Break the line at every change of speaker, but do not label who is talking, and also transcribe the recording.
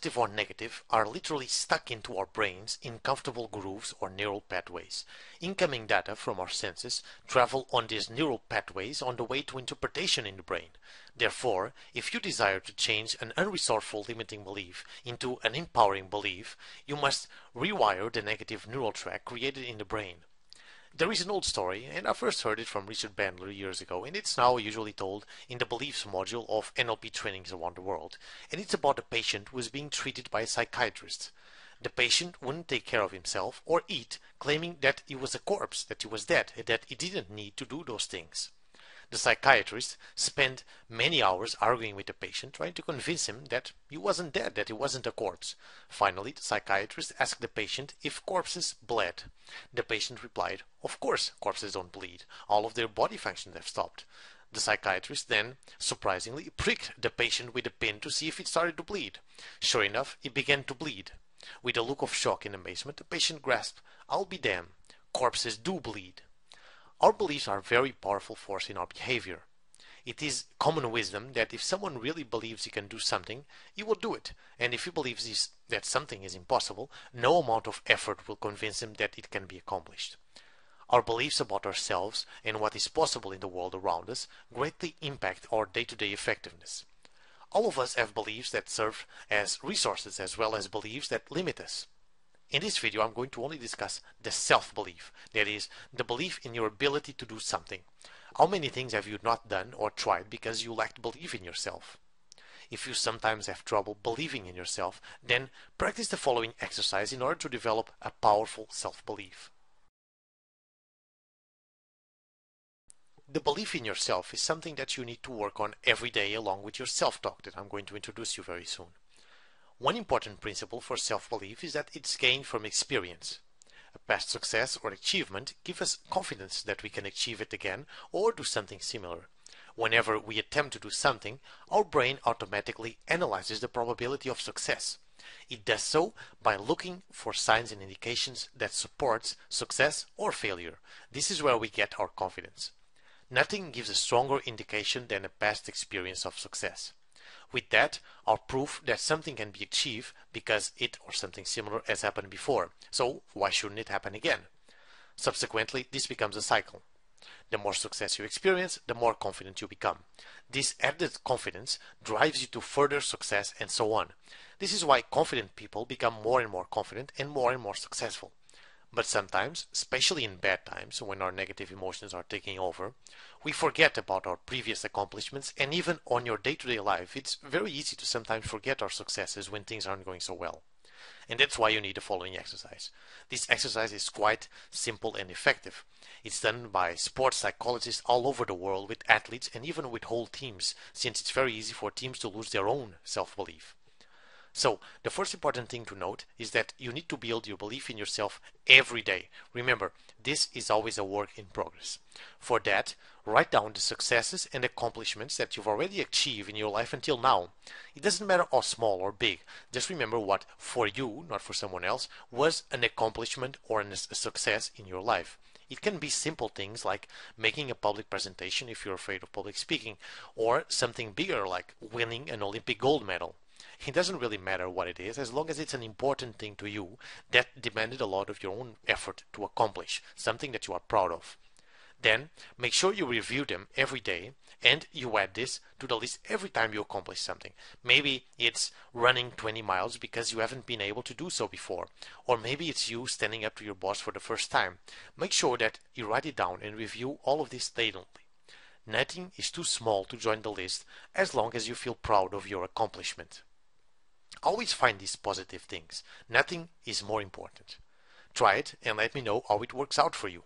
positive or negative, are literally stuck into our brains in comfortable grooves or neural pathways. Incoming data from our senses travel on these neural pathways on the way to interpretation in the brain. Therefore, if you desire to change an unresourceful limiting belief into an empowering belief, you must rewire the negative neural track created in the brain. There is an old story, and I first heard it from Richard Bandler years ago, and it's now usually told in the beliefs module of NLP trainings around the world. And it's about a patient who was being treated by a psychiatrist. The patient wouldn't take care of himself or eat, claiming that he was a corpse, that he was dead, and that he didn't need to do those things. The psychiatrist spent many hours arguing with the patient, trying to convince him that he wasn't dead, that he wasn't a corpse. Finally, the psychiatrist asked the patient if corpses bled. The patient replied, "Of course, corpses don't bleed. All of their body functions have stopped." The psychiatrist then, surprisingly, pricked the patient with a pin to see if it started to bleed. Sure enough, it began to bleed. With a look of shock and amazement, the patient grasped, "I'll be damned. Corpses do bleed." Our beliefs are a very powerful force in our behavior. It is common wisdom that if someone really believes he can do something, he will do it. And if he believes that something is impossible, no amount of effort will convince him that it can be accomplished. Our beliefs about ourselves and what is possible in the world around us greatly impact our day-to-day effectiveness. All of us have beliefs that serve as resources as well as beliefs that limit us. In this video, I'm going to only discuss the self-belief, that is, the belief in your ability to do something. How many things have you not done or tried because you lacked belief in yourself? If you sometimes have trouble believing in yourself, then practice the following exercise in order to develop a powerful self-belief. The belief in yourself is something that you need to work on every day along with your self-talk that I'm going to introduce you very soon. One important principle for self-belief is that it's gained from experience. A past success or achievement gives us confidence that we can achieve it again or do something similar. Whenever we attempt to do something, our brain automatically analyzes the probability of success. It does so by looking for signs and indications that supports success or failure. This is where we get our confidence. Nothing gives a stronger indication than a past experience of success. With that, our proof that something can be achieved because it or something similar has happened before. So why shouldn't it happen again? Subsequently, this becomes a cycle. The more success you experience, the more confident you become. This added confidence drives you to further success and so on. This is why confident people become more and more confident and more successful. But sometimes, especially in bad times, when our negative emotions are taking over, we forget about our previous accomplishments, and even on your day-to-day life, it's very easy to sometimes forget our successes when things aren't going so well. And that's why you need the following exercise. This exercise is quite simple and effective. It's done by sports psychologists all over the world with athletes and even with whole teams, since it's very easy for teams to lose their own self-belief. So, the first important thing to note is that you need to build your belief in yourself every day. Remember, this is always a work in progress. For that, write down the successes and accomplishments that you've already achieved in your life until now. It doesn't matter how small or big. Just remember what, for you, not for someone else, was an accomplishment or a success in your life. It can be simple things like making a public presentation if you're afraid of public speaking, or something bigger like winning an Olympic gold medal. It doesn't really matter what it is, as long as it's an important thing to you that demanded a lot of your own effort to accomplish, something that you are proud of. Then, make sure you review them every day, and you add this to the list every time you accomplish something. Maybe it's running 20 miles because you haven't been able to do so before, or maybe it's you standing up to your boss for the first time. Make sure that you write it down and review all of this daily. Nothing is too small to join the list as long as you feel proud of your accomplishment. Always find these positive things. Nothing is more important. Try it and let me know how it works out for you.